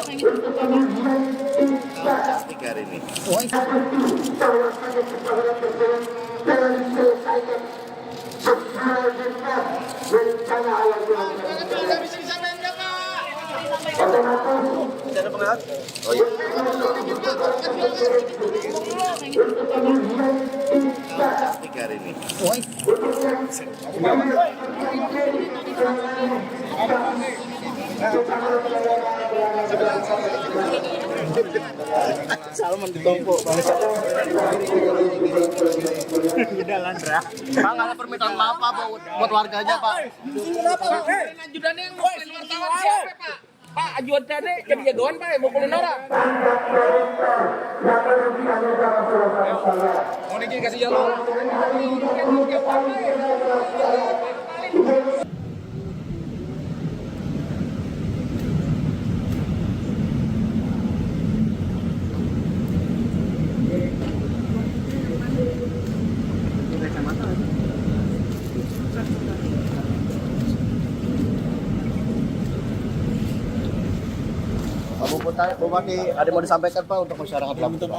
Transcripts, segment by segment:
Tiga hari ini. Ada pengahat? Oh iya. Tiga hari ini. Salman ditumpuk bangsa. Udah Landra. Pak, nggak ada permintaan maaf Pak buat warganya Pak. Kenapa Pak? Ajudannya yang mukulin wartawan siapa Pak? Pak, ajudannya jadi jagoan Pak, mukulin orang. Mau dikasih jalur. Pak Bupati, ada mau disampaikan Pak untuk masyarakat Lampung?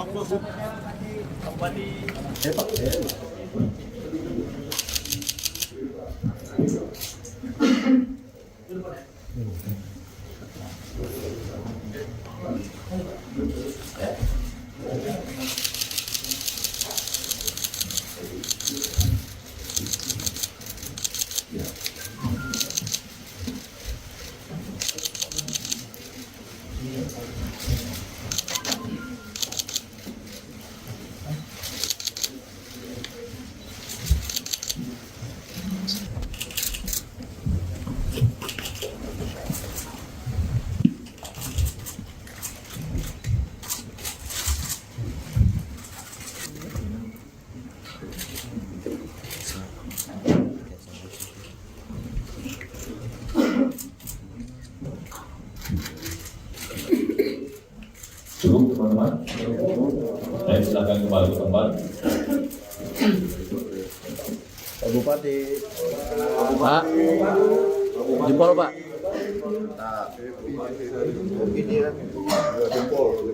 Cukup teman-teman. Baik, silakan kembali ke tempat. Pak Bupati. Pak. Jempol Pak. Nah, ini kan jempol.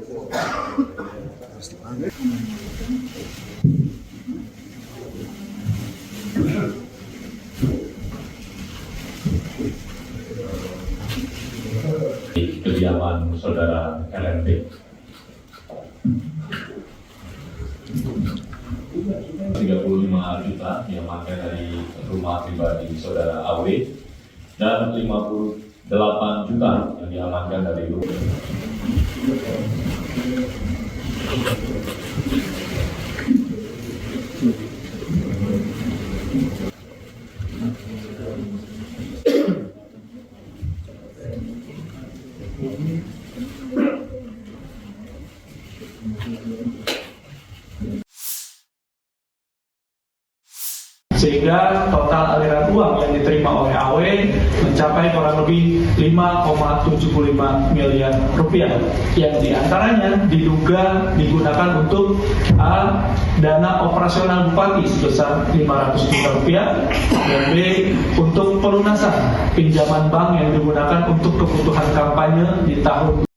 Di kediaman saudara LNP. 35 juta diamankan dari rumah pribadi saudara AW dan 58 juta yang diamankan dari rumah. Sehingga total aliran uang yang diterima oleh AW mencapai kurang lebih 5,75 miliar rupiah yang diantaranya diduga digunakan untuk A. Dana operasional Bupati sebesar 500 juta rupiah, dan B. Untuk pelunasan pinjaman bank yang digunakan untuk kebutuhan kampanye di tahun.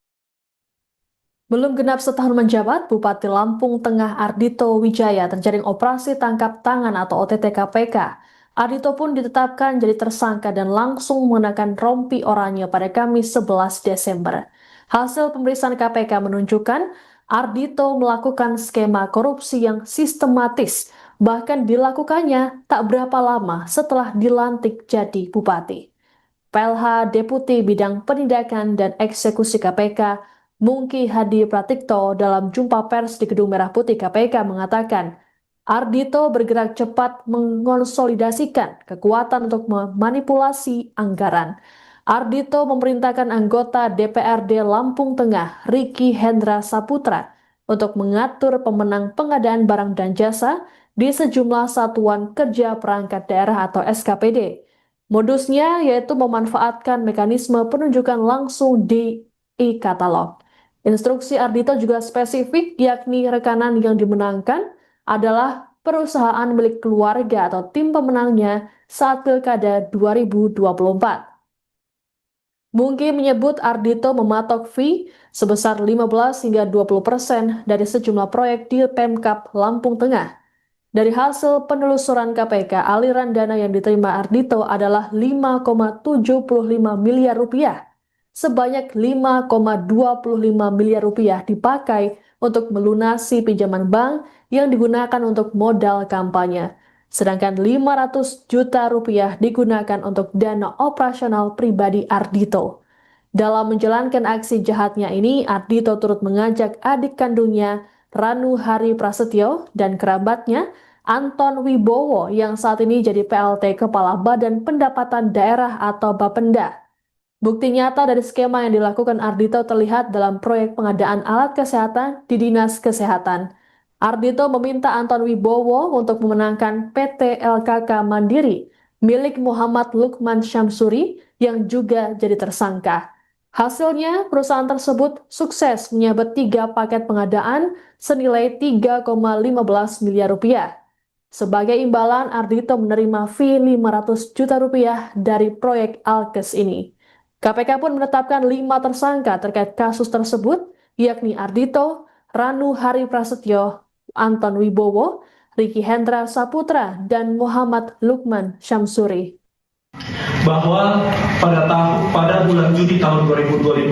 Belum genap setahun menjabat, Bupati Lampung Tengah Ardhito Wijaya terjaring operasi tangkap tangan atau OTT KPK. Ardhito pun ditetapkan jadi tersangka dan langsung mengenakan rompi oranye pada Kamis 11 Desember. Hasil pemeriksaan KPK menunjukkan Ardhito melakukan skema korupsi yang sistematis, bahkan dilakukannya tak berapa lama setelah dilantik jadi bupati. PLH Deputi Bidang Penindakan dan Eksekusi KPK Mungki Hadi Pratikto dalam jumpa pers di Gedung Merah Putih KPK mengatakan, Ardhito bergerak cepat mengonsolidasikan kekuatan untuk memanipulasi anggaran. Ardhito memerintahkan anggota DPRD Lampung Tengah, Ricky Hendra Saputra, untuk mengatur pemenang pengadaan barang dan jasa di sejumlah satuan kerja perangkat daerah atau SKPD. Modusnya yaitu memanfaatkan mekanisme penunjukan langsung di e-katalog. Instruksi Ardhito juga spesifik, yakni rekanan yang dimenangkan adalah perusahaan milik keluarga atau tim pemenangnya saat Pilkada 2024. Mungki menyebut Ardhito mematok fee sebesar 15 hingga 20% dari sejumlah proyek di Pemkab Lampung Tengah. Dari hasil penelusuran KPK, aliran dana yang diterima Ardhito adalah 5,75 miliar rupiah. Sebanyak 5,25 miliar rupiah dipakai untuk melunasi pinjaman bank yang digunakan untuk modal kampanye. Sedangkan 500 juta rupiah digunakan untuk dana operasional pribadi Ardhito. Dalam menjalankan aksi jahatnya ini, Ardhito turut mengajak adik kandungnya Ranu Hari Prasetyo dan kerabatnya Anton Wibowo yang saat ini jadi PLT Kepala Badan Pendapatan Daerah atau Bapenda. Bukti nyata dari skema yang dilakukan Ardhito terlihat dalam proyek pengadaan alat kesehatan di Dinas Kesehatan. Ardhito meminta Anton Wibowo untuk memenangkan PT LKK Mandiri milik Muhammad Lukman Syamsuri yang juga jadi tersangka. Hasilnya, perusahaan tersebut sukses menyabet 3 paket pengadaan senilai 3,15 miliar rupiah. Sebagai imbalan, Ardhito menerima fee 500 juta rupiah dari proyek Alkes ini. KPK pun menetapkan 5 tersangka terkait kasus tersebut, yakni Ardhito, Ranu Hari Prasetyo, Anton Wibowo, Ricky Hendra Saputra, dan Muhammad Lukman Syamsuri. Bahwa pada bulan Juni tahun 2025,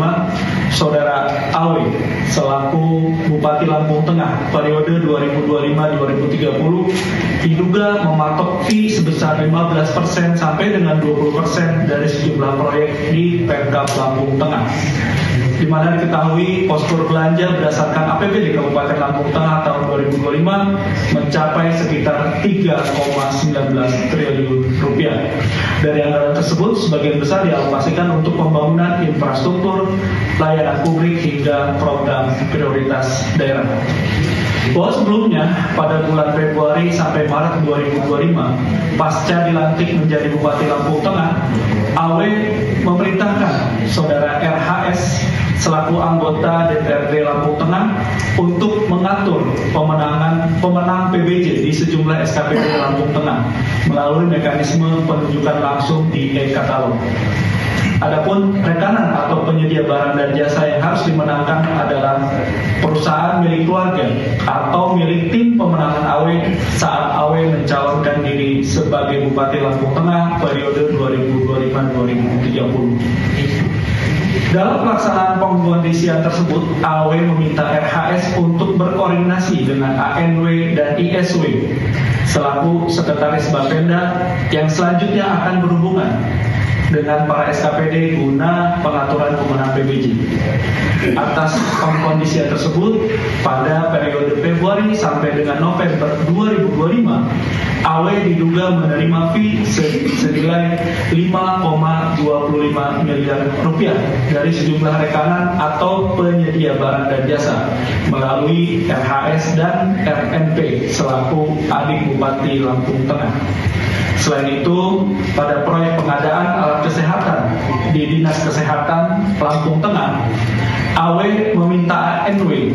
Saudara Awe selaku Bupati Lampung Tengah periode 2025-2030 diduga mematok fee sebesar 15% sampai dengan 20% dari sejumlah proyek di Pemkab Lampung Tengah, di mana diketahui postur belanja berdasarkan APBD Kabupaten Lampung Tengah tahun 2025 mencapai sekitar 3,19 triliun rupiah. Dari anggaran tersebut, sebagian besar dialokasikan untuk pembangunan infrastruktur, layanan publik hingga program prioritas daerah. Bahwa sebelumnya, pada bulan Februari sampai Maret 2025, pasca dilantik menjadi Bupati Lampung Tengah, Awe memerintahkan Saudara RHS selaku anggota DPRD Lampung Tengah untuk mengatur pemenang PBJ di sejumlah SKPD Lampung Tengah melalui mekanisme penunjukan langsung di e-katalog. Adapun rekanan atau penyedia barang dan jasa yang harus dimenangkan adalah perusahaan milik keluarga atau milik tim pemenangan Awe saat Awe mencalonkan diri sebagai Bupati Lampung Tengah periode 2025-2030. Dalam pelaksanaan pengkondisian tersebut, Awe meminta RHS untuk berkoordinasi dengan ANW dan ISW selaku Sekretaris Bapenda yang selanjutnya akan berhubungan dengan para SKPD guna pengaturan pemenang PBJ. Atas pengkondisian tersebut, pada periode Februari sampai dengan November 2025, Awe diduga menerima fee senilai 5,25 miliar rupiah dari sejumlah rekanan atau penyedia barang dan jasa melalui RHS dan RNP selaku adik Bupati Lampung Tengah. Selain itu, pada proyek pengadaan alat kesehatan di Dinas Kesehatan Lampung Tengah, Awe meminta ANW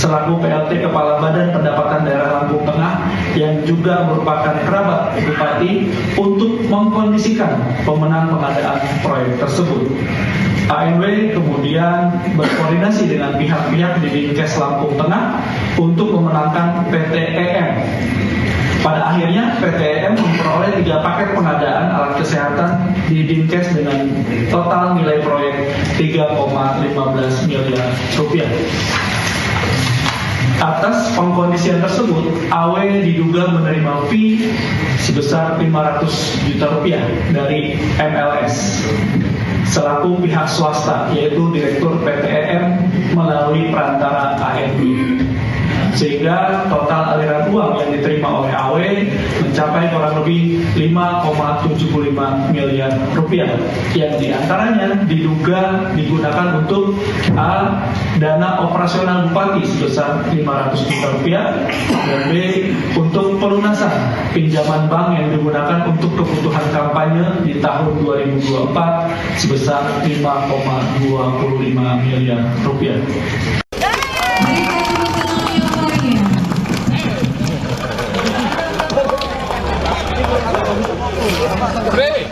selaku PLT Kepala Badan Pendapatan Daerah Lampung Tengah yang juga merupakan kerabat Bupati untuk mengkondisikan pemenang pengadaan proyek tersebut. ANW kemudian berkoordinasi dengan pihak-pihak di Dinkes Lampung Tengah untuk memenangkan PT EM. Pada akhirnya PT EM memperoleh 3 paket pengadaan alat kesehatan di Dinkes dengan total nilai proyek 3,15 miliar rupiah. Atas pengkondisian tersebut, Awe diduga menerima fee sebesar 500 juta rupiah dari MLS selaku pihak swasta, yaitu Direktur PT EM melalui perantara ANW. Sehingga total aliran uang yang diterima oleh Awe mencapai kurang lebih 5,75 miliar rupiah yang diantaranya diduga digunakan untuk A. Dana operasional Bupati sebesar 500 juta rupiah, dan B. Untuk pelunasan pinjaman bank yang digunakan untuk kebutuhan kampanye di tahun 2024 sebesar 5,25 miliar rupiah. Baik,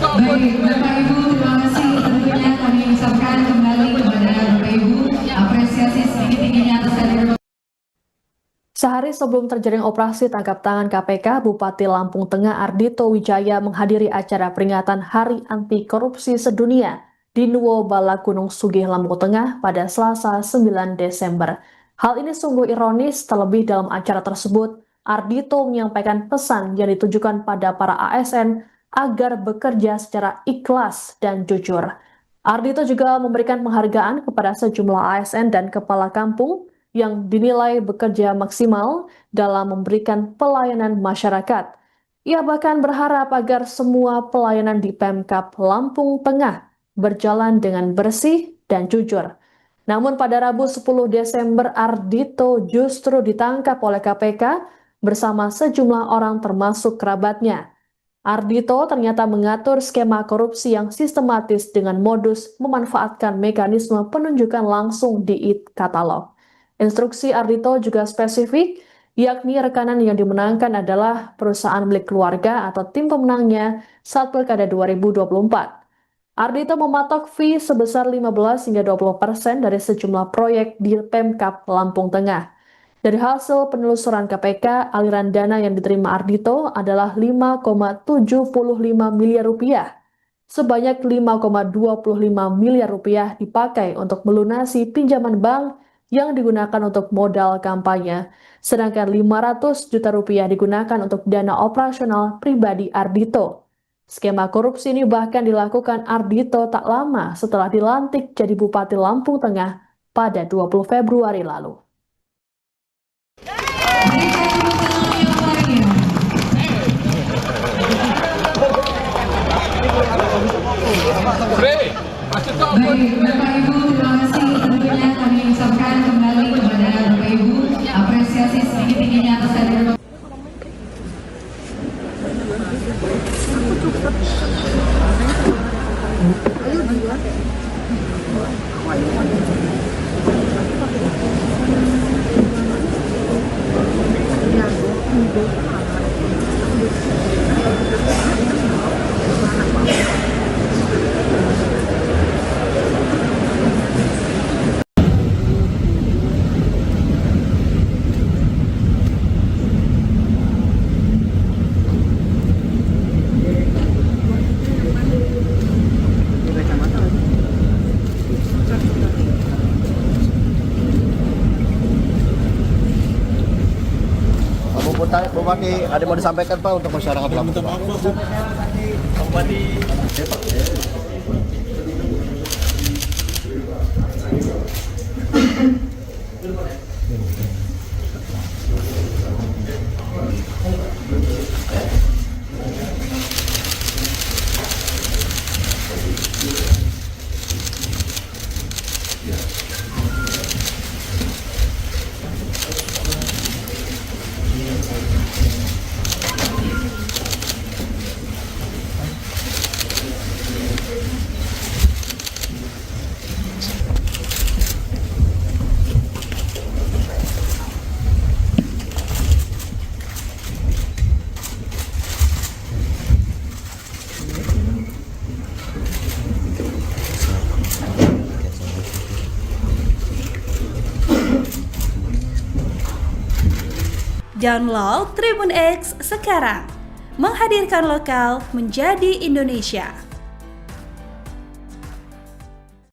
Bapak Ibu, terima kasih tentunya Sehari sebelum terjaring operasi tangkap tangan KPK, Bupati Lampung Tengah Ardhito Wijaya menghadiri acara peringatan Hari Anti Korupsi Sedunia di Nuwo Bala Gunung Sugih, Lampung Tengah pada Selasa 9 Desember. Hal ini sungguh ironis, terlebih dalam acara tersebut, Ardhito menyampaikan pesan yang ditujukan pada para ASN agar bekerja secara ikhlas dan jujur. Ardhito juga memberikan penghargaan kepada sejumlah ASN dan kepala kampung yang dinilai bekerja maksimal dalam memberikan pelayanan masyarakat. Ia bahkan berharap agar semua pelayanan di Pemkab Lampung Tengah berjalan dengan bersih dan jujur. Namun pada Rabu 10 Desember, Ardhito justru ditangkap oleh KPK bersama sejumlah orang termasuk kerabatnya. Ardhito ternyata mengatur skema korupsi yang sistematis dengan modus memanfaatkan mekanisme penunjukan langsung di e-katalog. Instruksi Ardhito juga spesifik, yakni rekanan yang dimenangkan adalah perusahaan milik keluarga atau tim pemenangnya saat Pilkada 2024. Ardhito mematok fee sebesar 15 hingga 20% dari sejumlah proyek di Pemkab Lampung Tengah. Dari hasil penelusuran KPK, aliran dana yang diterima Ardhito adalah 5,75 miliar rupiah. Sebanyak 5,25 miliar rupiah dipakai untuk melunasi pinjaman bank yang digunakan untuk modal kampanye, sedangkan 500 juta rupiah digunakan untuk dana operasional pribadi Ardhito. Skema korupsi ini bahkan dilakukan Ardhito tak lama setelah dilantik jadi Bupati Lampung Tengah pada 20 Februari lalu. Baik, Bapak Ibu, terima kasih. Tentunya kami ucapkan kembali kepada Bapak Ibu apresiasi setinggi-tingginya atas kehadiran. Bupati, ada mau disampaikan Pak untuk masyarakat Lampung? Bupati. Download Tribun X sekarang, menghadirkan lokal menjadi Indonesia.